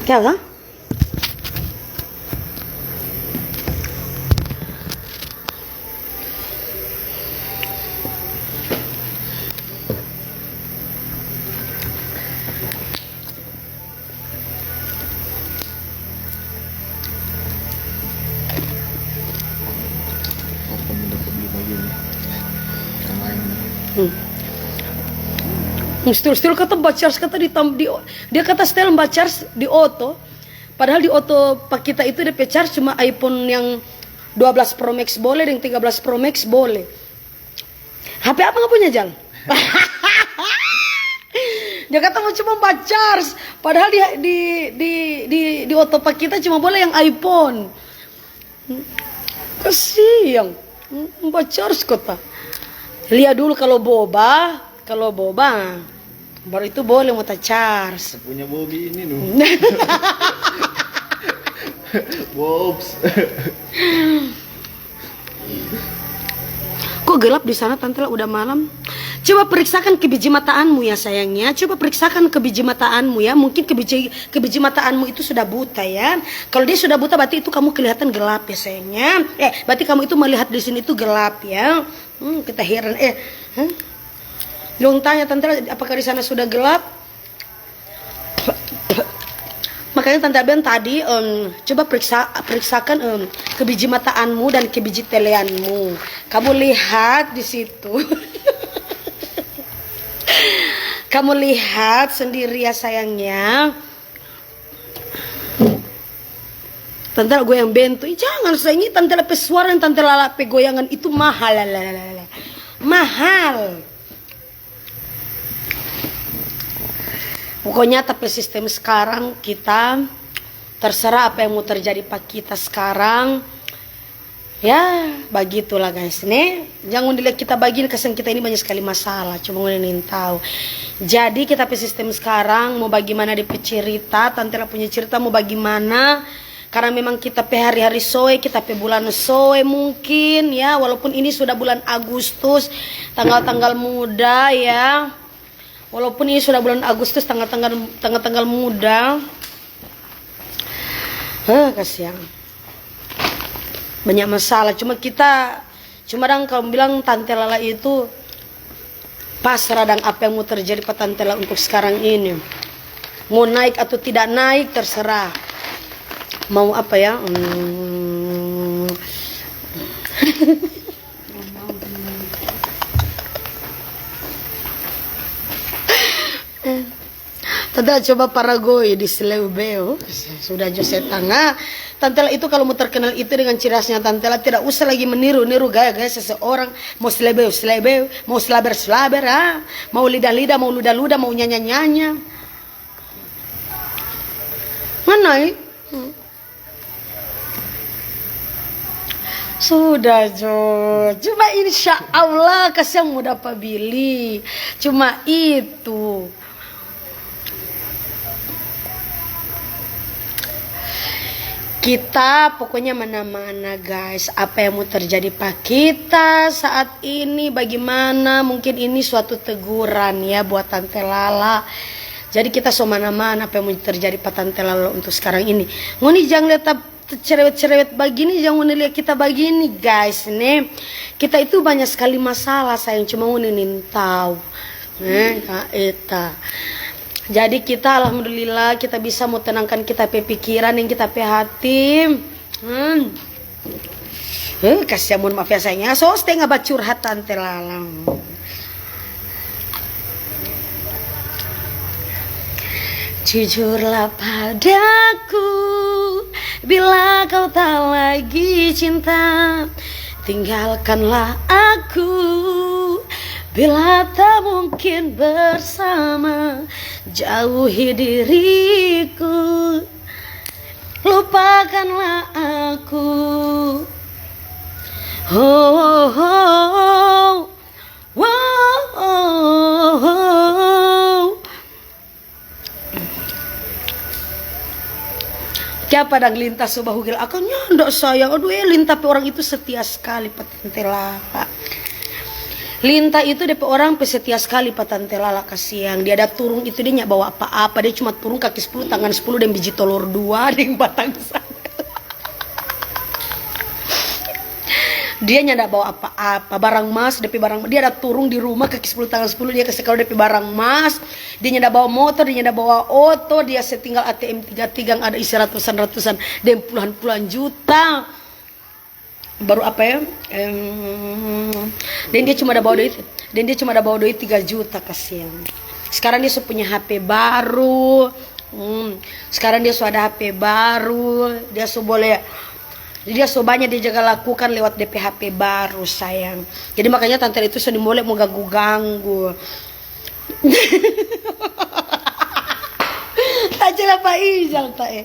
क्या होगा? Still kata Bacars kata dia kata setel Bacars di auto. Padahal di auto pak kita itu DP charge cuma iPhone yang 12 Pro Max boleh dan 13 Pro Max boleh. HP apa nggak punya Jal? Dia kata mau cuma Bacars. Padahal di auto pak kita cuma boleh yang iPhone. Kasihan Bacars kota. Lihat dulu kalau boba baru itu boleh mau charge. Punya Bobby ini loh. Bobs. Kok gelap di sana Tante? Udah malam. Coba periksakan ke biji mataanmu ya sayangnya. Coba periksakan ke biji mataanmu ya. Mungkin ke biji mataanmu itu sudah buta ya. Kalau dia sudah buta berarti itu kamu kelihatan gelap ya sayangnya. Berarti kamu itu melihat di sini itu gelap ya. Kita heran. Dong tanya Tante, apakah di sana sudah gelap? Makanya Tante Ben tadi coba periksakan ke biji mataanmu dan ke biji teleanmu. Kamu lihat di situ. Kamu lihat sendiri ya sayangnya. Tante gue yang bentu, jangan sayangnya Tante lepe suara dan Tante lalape goyangan itu mahal. Mahal. Pokoknya tapi sistem sekarang kita terserah apa yang mau terjadi pak kita sekarang. Ya begitulah guys nih. Jangan dilihat kita bagiin kesan kita ini banyak sekali masalah. Cuma ingin tahu. Jadi kita sistem sekarang mau bagaimana di cerita. Tante punya cerita mau bagaimana. karena memang kita pe hari-hari soe, kita pe bulan soe mungkin ya, walaupun ini sudah bulan Agustus, tanggal-tanggal muda ya. Walaupun ini sudah bulan Agustus, tanggal-tanggal muda. Kasihan. Banyak masalah, cuma dang kalau bilang Tante Lala itu pasrah dan apa yang mau terjadi pada Tante Lala untuk sekarang ini. Mau naik atau tidak naik terserah. Mau apa ya? Tante coba paragoi di Selebeo. Sudah Jose tangga. Tante itu kalau mau terkenal itu dengan ciri khasnya Tante tidak usah lagi meniru gaya-gaya seseorang. Mau selebeo, mau selaber, mau lidah-lidah, mau ludah-ludah, mau nyanya-nyanya. Mana Sudah Jo. Cuma insya Allah kasih yang mudah pabili. Cuma itu. Kita pokoknya mana-mana guys, apa yang mau terjadi pak kita saat ini, bagaimana, mungkin ini suatu teguran ya buat Tante Lala. Jadi kita so mana-mana apa yang mau terjadi pak Tante Lala untuk sekarang ini. Ngoni jangan lihat cerewet-cerewet begini, jangan lihat kita begini guys nih. Kita itu banyak sekali masalah sayang, cuma ngoni tahu. Eta. Jadi kita alhamdulillah kita bisa mau tenangkan kita pe pikiran yang kita pe hati. Kasih mohon maaf ya sayangnya. So setengah bacurhat Tante Lala. Jujurlah padaku bila kau tak lagi cinta. Tinggalkanlah aku bila tak mungkin bersama. Jauhi diriku, lupakanlah aku. Siapa dang lintas subah hugil akannya ndak sayang. Aduh lintas orang itu setia sekali Tante Lala. Linta itu DP orang pesetia sekali pak Tante Lala kasihan. Dia ada turun itu dia nyak bawa apa-apa. Dia cuma turun kaki 10 tangan 10 dan biji telur 2 dengan batang sangkal. Dia nyak bawa apa-apa. Barang mas DP barang dia ada turun di rumah kaki 10 tangan 10 dia kasih kalau DP barang mas. Dia nyak bawa motor, dia nyak bawa auto, dia setinggal ATM 33 ada isi ratusan dan puluhan juta. Baru apa ya? Dan dia cuma ada bawa duit 3 juta kasihan. Sekarang dia sudah punya HP baru. Sekarang dia sudah ada HP baru. Dia banyak dia jaga lakukan lewat DP HP baru sayang. Jadi makanya Tante itu sudah mulai mau ganggu. Tak jelas Pak Ijal tak ya.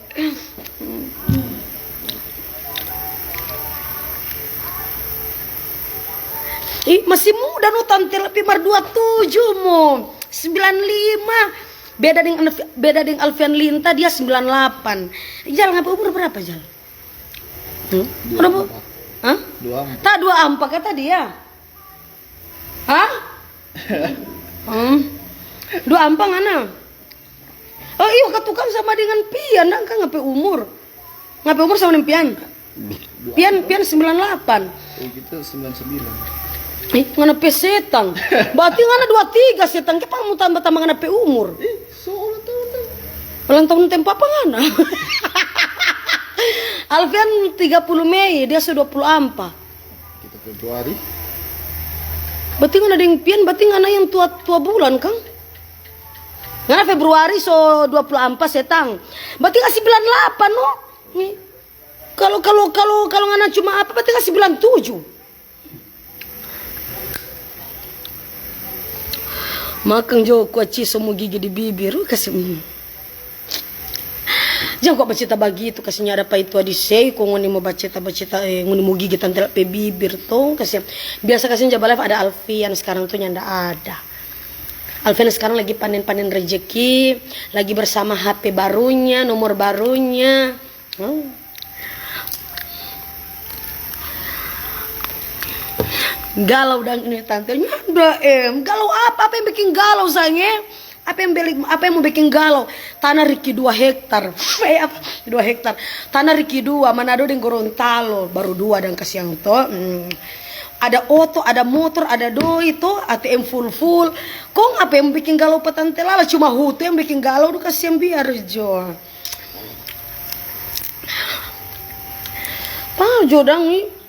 Masih muda no Tante lebih mar 27 mo 95 beda dengan Alfian Linta dia 98. Jal ngapa umur berapa Jal? Berapa? Hah? 24. Tak 24 kata dia. Hah? 24 mana? Oh iya ketukar sama dengan Pian kan ngapa umur? Ngapa umur sama dengan Pian? Pian 98. Gitu 99. Ngana pe setang. Berarti ngana 23 setang. Kita mau tambah-tambah ngana pe umur. Ulang tahun tempat apa ngana? Alfian 30 Mei, dia sudah 24. Kita Februari. Berarti ngana dengan Pian, berarti ngana yang tua bulan Kang. Ngana Februari so 24 setang. Berarti ngasih 98 no. Kalau ngana cuma apa berarti ngasih 97. Makan jo kuaci semua gigi di bibir kasih. Jangan kok baca begitu kasihnya ada apa itu di sei kok ngoni mau baca ngoni mau gigi Tante pe bibir tuh kasih. Biasa kasihnya jaba live ada Alfian sekarang tuh nyanda ada. Alfian sekarang lagi panen rezeki, lagi bersama HP barunya, nomor barunya. Galau dan ini tante nyanda galau apa yang bikin galau sayangnya? Apa yang mau bikin galau? Tanah Riki 2 hektar. 2 hektar. Tanah Riki 2 Manado dan Gorontalo baru 2 dan kasiang to. Ada oto, ada motor, ada doi itu ATM full. Kong apa yang bikin galau petante lala? Cuma hutu yang bikin galau tuh kasihan biar jo. Jodang nih.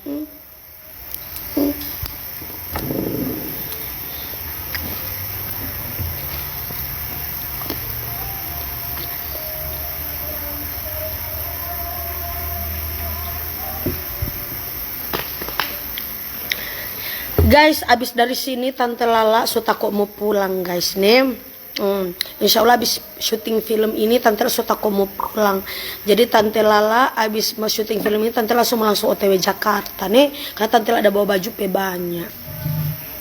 Guys, abis dari sini Tante Lala sudah kok mau pulang guys nih. Insya Allah abis syuting film ini Tante Lala sudah kok mau pulang. Jadi Tante Lala abis mau syuting film ini Tante langsung OTW Jakarta nih. Karena Tante Lala ada bawa baju banyak.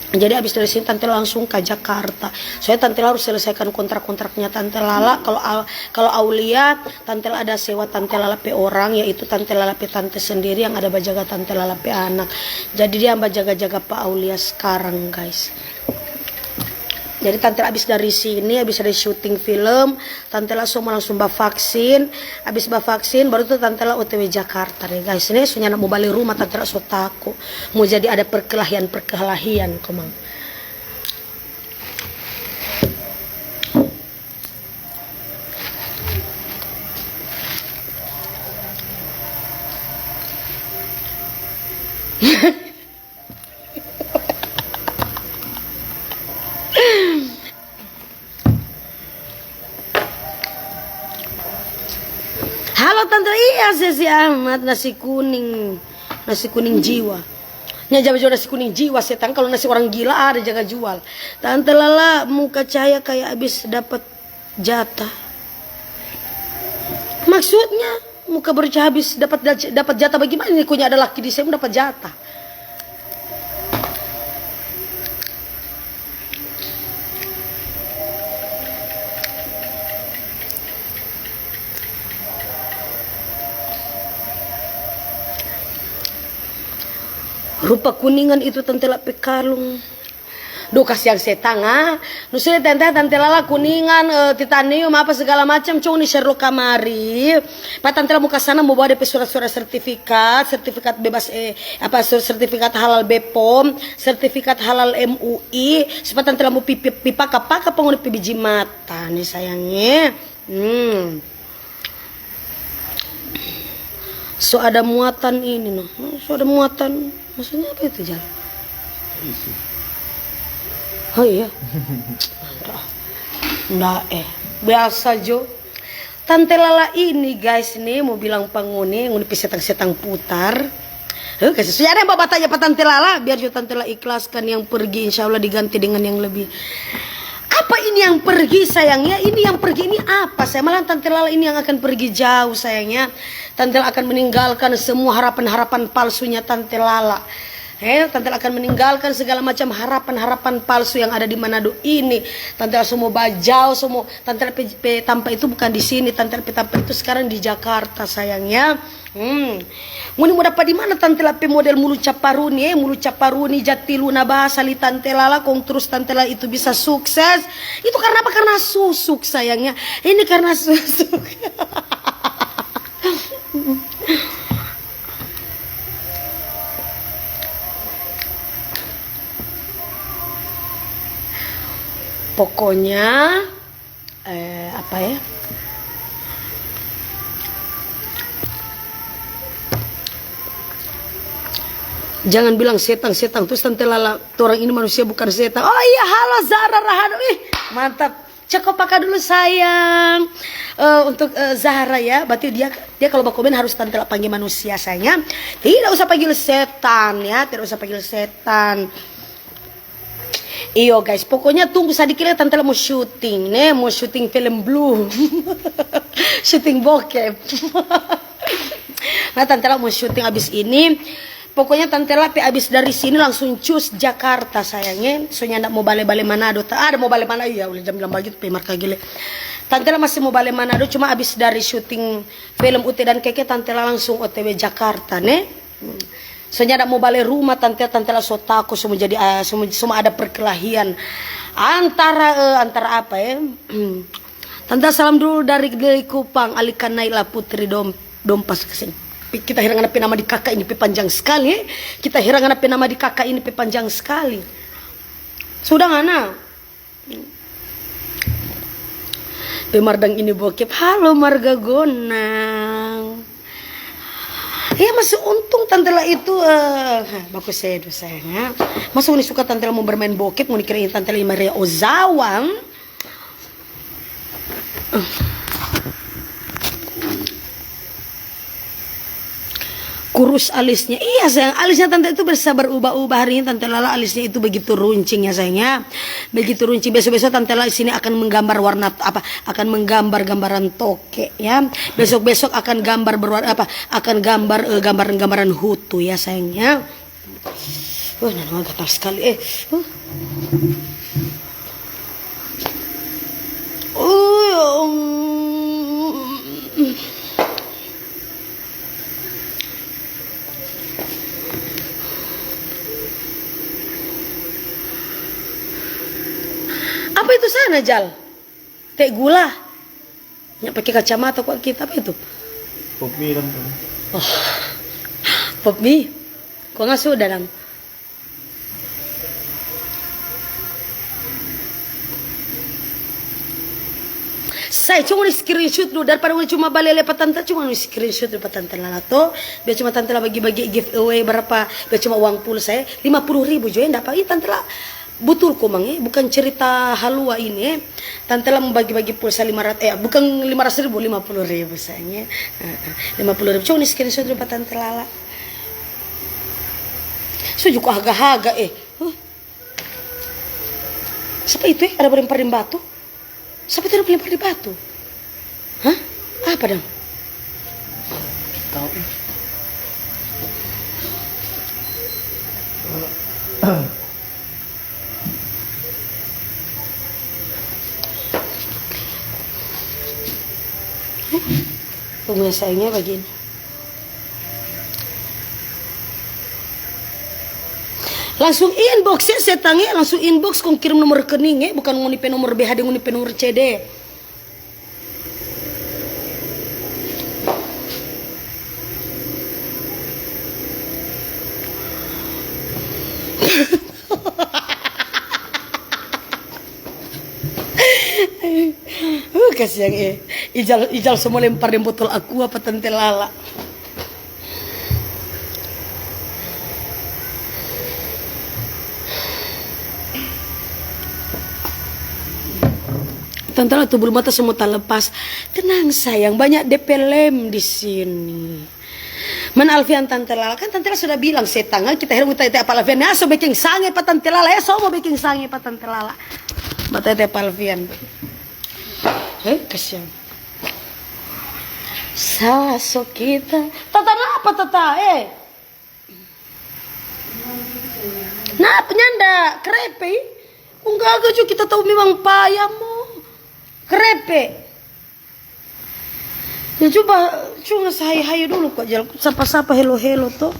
Jadi abis dari sini Tante langsung ke Jakarta. Soalnya Tante Lala harus selesaikan kontrak-kontraknya Tante Lala. Kalau Aulia, Tante Lala ada sewa Tante Lala pe orang, yaitu Tante Lala pe tante sendiri yang ada bajaga Tante Lala pe anak. Jadi dia bajaga-jaga Pak Aulia sekarang guys. Jadi Tante abis dari sini, abis dari syuting film, Tante langsung vaksin. Abis vaksin, baru tuh Tante OTW Jakarta nih guys. Ini sudah mau balik rumah, Tante so takut. Mau jadi ada perkelahian komang. Halo Tante, iya Sesi Ahmad, nasi kuning jiwa. Nya jual nasi kuning jiwa setan, kalau nasi orang gila ada jaga jual. Tante Lala muka cahaya kayak habis dapat jatah. Maksudnya muka bercahaya habis dapat jatah bagaimana? Ini kunya ada laki di saya dapat jatah. Rupa kuningan itu Tante Lala pekalung. Duh kasihan setan Nusia Tante Lala kuningan titanium apa segala macam cong ni Sherlock kamari. Pak Tante Lala muka sana mau bawa DP surat-surat sertifikat bebas sertifikat halal BPOM, sertifikat halal MUI. Supaya Tante Lala mau pipa kapaka penghuni biji mata nih sayangnya. So ada muatan ini noh. So ada muatan. Maksudnya apa itu Jal? Isi. Oh iya. Nggak biasa Jo. Tante Lala ini guys nih mau bilang penghuni setang putar. Kasih ada yang bapak tanya Pak Tante Lala biar Jo Tante Lala ikhlaskan yang pergi, insya Allah diganti dengan yang lebih. Apa ini yang pergi sayangnya? Ini yang pergi ini apa? Saya malah Tante Lala ini yang akan pergi jauh sayangnya. Tante Lala akan meninggalkan semua harapan-harapan palsunya Tante Lala. Tante Lala akan meninggalkan segala macam harapan-harapan palsu yang ada di Manado ini. Tante Lala semua bajau semua. Tante Lala tampa itu bukan di sini. Tante Lala tampa itu sekarang di Jakarta sayangnya. Muni mau dapat di mana Tante Lala model mulu caparuni jatiluna bahasa li Tante Lala kong terus Tante Lala itu bisa sukses. Itu karena apa? Karena susuk sayangnya. Ini karena susuk. Pokoknya apa ya? Jangan bilang setan terus Tante Lala orang ini manusia bukan setan. Oh iya halo Zahra Rahado. Mantap. Cekopaka dulu sayang. Untuk Zahra ya. Berarti dia kalau berkomen harus Tante Lala panggil manusia sayang. Tidak usah panggil setan ya. Tidak usah panggil setan. Iyo guys, pokoknya tunggu sedikit ya Tante Lala mau syuting nih, mau syuting film blue. Syuting bokep. Nah Tante Lala mau syuting abis ini. Pokoknya Tante Lala abis dari sini langsung cus Jakarta sayangnya. Soalnya ndak mau balik-balik Manado. Ada mau balik Manado ya, udah jam bilang begitu marka gile. Tante Lala masih mau balik Manado, cuma abis dari syuting film Ute dan Keke Tante Lala langsung OTW Jakarta nih. Soalnya ada mau balik rumah tante lah so takut semua jadi semua ada perkelahian antara apa ya. Tante salam dulu dari Kupang Alika Naila Putri Dompas kesini. Kita heran ada nama di kakak ini panjang sekali. Kita heran ada nama di kakak ini panjang sekali. Sudah ngana. Pemardang ini bokep. Halo Marga Gonang. Ya masih untung tante lah itu bagus saya sayangnya. Masuk ini suka tante lah mau bermain bokep, mau dikirain tante lah Maria Ozawang. Kurus alisnya. Iya sayang, alisnya tante itu bisa berubah-ubah. Hari ini tante Lala alisnya itu begitu runcing ya sayangnya. Begitu runcing. Besok-besok tante Lala sini akan menggambar warna apa? Akan menggambar gambaran toke ya. Besok-besok akan gambar berwarna apa? Akan gambar gambaran Hutu ya sayangnya. Wah, nama gatal sekali Apa itu sana Jal? Teh gula. Nyak pakai kacamata kok kita apa itu? Pop mie lang to. Oh. Pop mie. Kok nggak sudah lang? Saya cuma di screenshot dulu daripada cuma balik lepas tante, cuma di screenshot lepas tante Lala tuh. Biar cuma tante lah bagi-bagi giveaway berapa? Biar cuma uang pul saya 50.000 juga dapat. Ini tante lah betul komang bukan cerita halua ini tante lah membagi-bagi pulsa 500 bukan 500.000 50.000 sayangnya 50.000 cuma nih screenshot dari tante Lala so juga haga-haga siapa itu ada berlempar di batu siapa itu ada berlempar di batu hah apa dong Tahu. Pemirsaannya begini. Langsung inbox ya setangnya, langsung inbox kong kirim nomor rekening bukan ngunipe nomor BHD ngunipe nomor CD. Kasihan Ijal semua lempar di botol aku apa tante Lala. Tante Lala tuh bulu mata semua tak lepas. Tenang sayang, banyak DP lem di sini. Mana Alfian tante Lala kan tante Lala sudah bilang setangan kita harus tanya apa Alfian. Ya so baking sange pa tante Lala ya so mau baking sange pa tante Lala. Mata teh Alfian. Kasihan. Saso kita. Tata apa tata Nah penyanda krepe. Enggak juga kita tahu memang payamu. Krepe. Ya coba saya dulu kok jalan sapa-sapa hello tuh.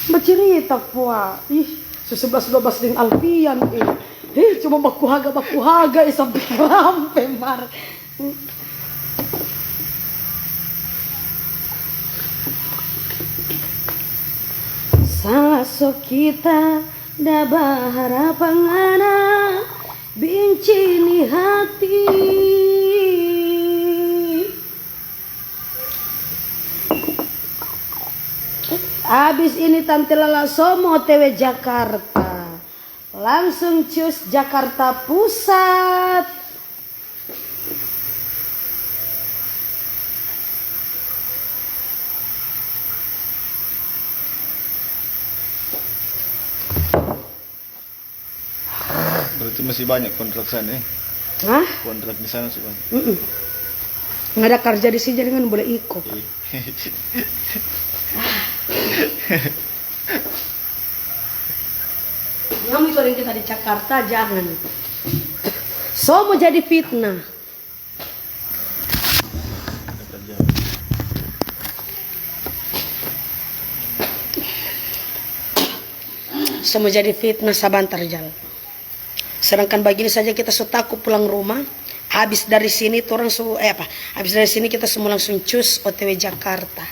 Bercerita puah. Sebelas dengan Alfian cuma baku haga sampai lampe mar. Saso kita da baharapan ana bincini hati. Abis ini tante Lala somo TW Jakarta. Langsung cus Jakarta Pusat. Berarti masih banyak kontrak sana Hah? Kontrak di sana sih banyak. Nggak ada kerja di sini jadi kan boleh ikut. Kamu itu yang kita di Jakarta jangan. So mau jadi fitnah. Semua jadi fitnah sabantar jalan. Sedangkan begini saja kita takut pulang rumah. Habis dari sini turun habis dari sini kita semua langsung cus OTW Jakarta.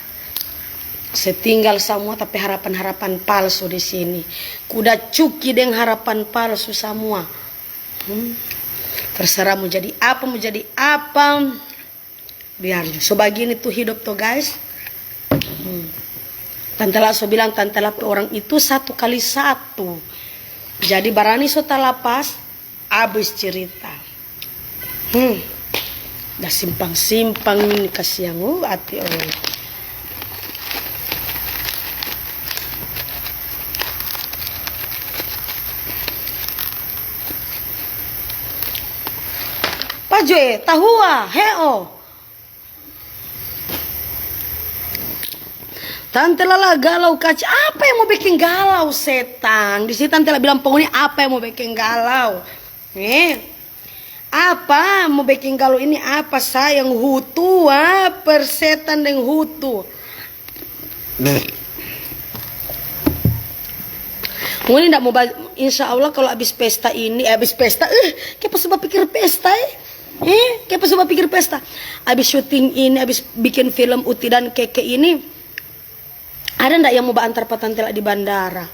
Setinggal semua tapi harapan-harapan palsu di sini. Kuda cuki dengan harapan palsu semua. Terserah mau jadi apa. Biar so begini tuh hidup tuh guys. Tante Lala so bilang Tante Lala orang itu 1 kali 1. Jadi barani so talapas habis cerita. Dah simpang-simpang ini kasih yang hati orang. Pajoe, tahua, heo. Tante Lala galau kaca. Apa yang mau bikin galau setan? Di sini Tante Lala bilang penghuni apa yang mau bikin galau? Apa mau bikin galau ini? Apa sayang Hutu? Persetan dengan Hutu. Ini tidak mau, insya Allah kalau habis pesta ini, kayak pas pikir pesta kayak pas pikir pesta. Habis syuting ini, habis bikin film Uti dan Keke ini, ada ndak yang mau antar Tante Lala di bandara?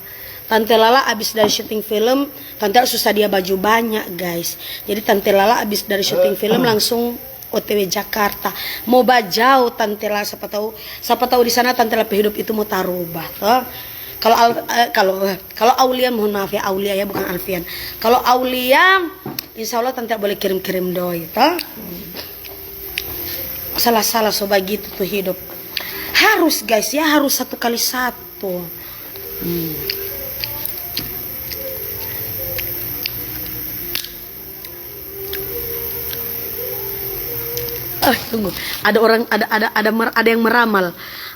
Tante Lala abis dari syuting film, Tante Lala susah dia baju banyak guys. Jadi Tante Lala abis dari syuting film langsung OTW Jakarta. Mau bajau Tante Lala, siapa tahu di sana Tante Lala hidup itu mau tarubah toh. Kalau Aulia, mohon maaf ya Aulia ya bukan Alfian. Kalau Aulia, insya Allah Tante boleh kirim-kirim doi toh. Salah-salah so begitu tuh hidup. Harus guys ya, harus 1 kali 1. Tunggu. Ada yang meramal.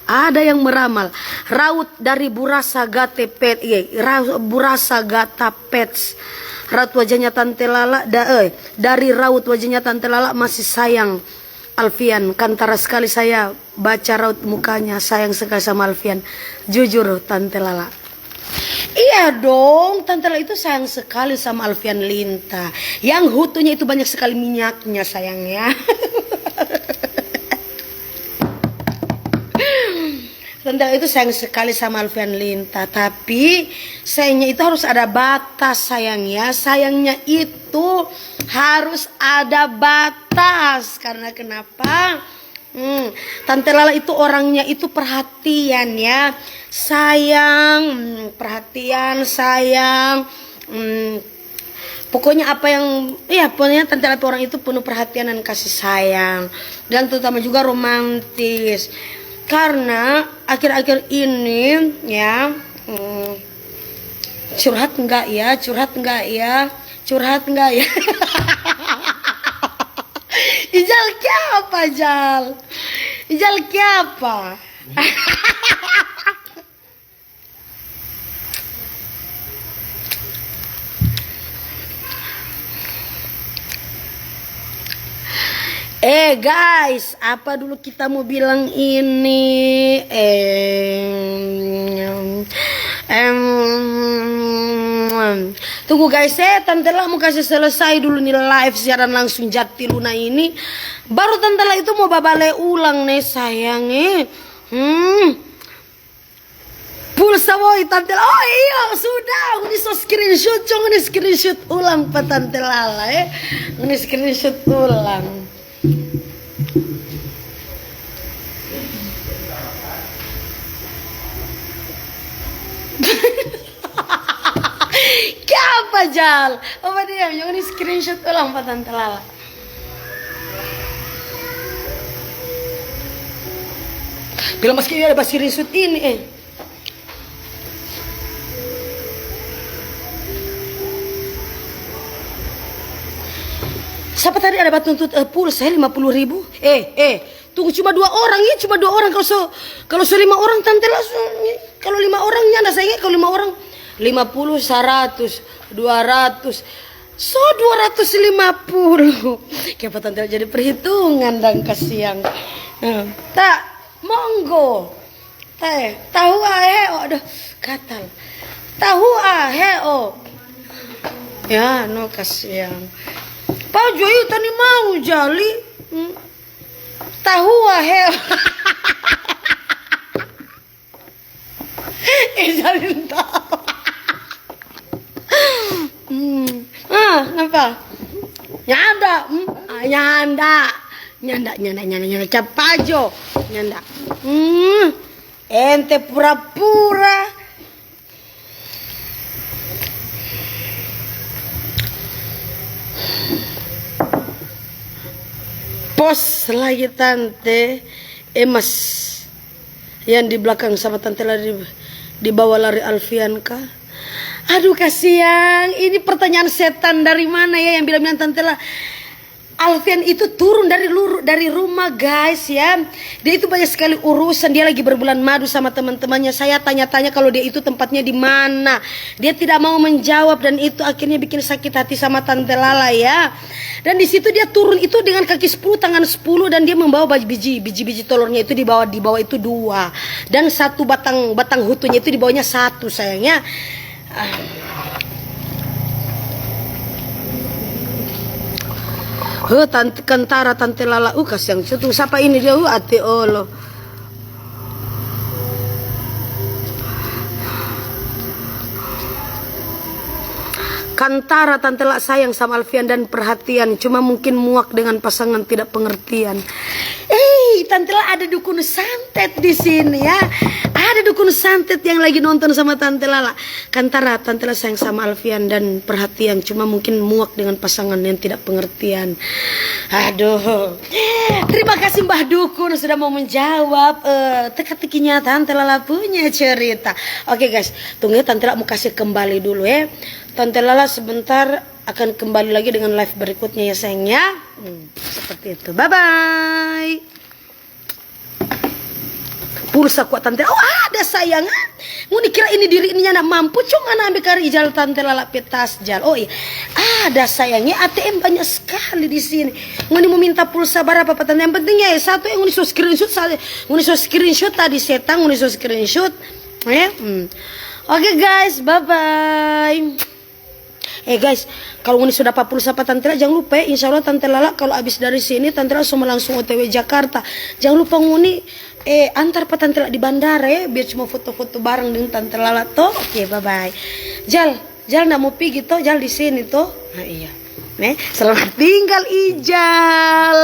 Ada yang meramal. Raut dari Burasa Gata Pets. Raut wajahnya Tante Lala dari raut wajahnya Tante Lala masih sayang Alfian. Kantara sekali saya baca raut mukanya, sayang sekali sama Alfian. Jujur Tante Lala. Iya dong, Tante Lala itu sayang sekali sama Alfian Linta. Yang Hutunya itu banyak sekali minyaknya sayangnya. Tante Lala itu sayang sekali sama Alfian Linta. Tapi sayangnya itu harus ada batas sayangnya. Sayangnya itu harus ada batas. Karena kenapa? Tante Lala itu orangnya itu perhatian ya. Sayang, perhatian, sayang. Pokoknya apa yang, pokoknya Tante Lala orang itu penuh perhatian dan kasih sayang. Dan terutama juga romantis. Karena akhir-akhir ini ya, curhat enggak ya? Ijal kiapa Jal? Ijal kiapa? Guys, apa dulu kita mau bilang ini? Tunggu guys, Tante Lala mau kasih selesai dulu nih live siaran langsung Jatiluna ini. Baru Tante Lala itu mau babale ulang nih sayang Pulsa boy Tante Lala. Oh iya sudah, ini so screenshot, ini screenshot ulang Pak Tante Lala Ini screenshot ulang. Apa Jal? Apa dia? Yang ini screenshot ulang Pak Tante Lala. Bilang meski ada screenshot ini Siapa tadi ada tuntut pulsa 50.000? Tunggu cuma 2 orang ya, cuma 2 orang. Kalau 5 orang Tante langsung. Kalau 5 orangnya anda saya kalau 5 orang 50, 100, 200. So 250. Kayak Tante jadi perhitungan dan kasihan. Tak monggo. Tahu aduh katal. Tahu heo. Ya, no kasihan. Pak Joy tadi mau jali. Tahu heo. Jalin tahu. Apa? Nyanda. Nyanda capajo. Nyanda. Ente pura-pura. Pos lagi tante emas yang di belakang sama tante lari di bawah lari Alfian kah? Aduh kasihan, ini pertanyaan setan dari mana ya yang bilang tante lah. Alfian itu turun dari rumah guys ya. Dia itu banyak sekali urusan, dia lagi berbulan madu sama teman-temannya. Saya tanya-tanya kalau dia itu tempatnya di mana. Dia tidak mau menjawab dan itu akhirnya bikin sakit hati sama Tante Lala ya. Dan di situ dia turun itu dengan kaki 10, tangan 10 dan dia membawa biji telurnya itu di bawah itu 2 dan satu batang hutunya itu di bawahnya 1 sayangnya. Tante Kantara, Tante Lala, kasihan situ. Siapa ini dia? Ate olo. Kantara, Tante Lala sayang sama Alfian dan perhatian. Cuma mungkin muak dengan pasangan tidak pengertian. Tante Lala ada dukun santet di sini ya. Ada dukun santet yang lagi nonton sama Tante Lala. Kantara, Tante Lala sayang sama Alfian dan perhatian. Cuma mungkin muak dengan pasangan yang tidak pengertian. Aduh. Terima kasih Mbah Dukun sudah mau menjawab teka-tekinya Tante Lala punya cerita. Oke guys, tunggu Tante Lala mau kasih kembali dulu ya. Tante Lala sebentar akan kembali lagi dengan live berikutnya ya sayangnya. Seperti itu. Bye bye. Pulsa kuat Tante. Ada sayang. Mau dikira ini diri ini anak mampu. Cuma anak ambil kari ijal Tante Lala petas jal. Iya. Ada sayangnya. ATM banyak sekali di sini. Ngoni mau minta pulsa berapa Pak Tante? Yang pentingnya ya satu yang ngoni so screenshot. Ngoni so screenshot tadi setang. Ngoni so screenshot. Oke guys. Bye bye. Guys, kalau ngoni sudah dapat pulsa Tante Lala jangan lupa ya. Insya Allah Tante Lala kalau habis dari sini Tante Lala semua langsung OTW Jakarta. Jangan lupa ngoni antar Pak Tante Lala di bandara ya, biar cuma foto-foto bareng dengan Tante Lala toh. Oke, bye bye. Jal nak mau pergi toh, Jal di sini toh. Nah iya. Selamat tinggal Ijal.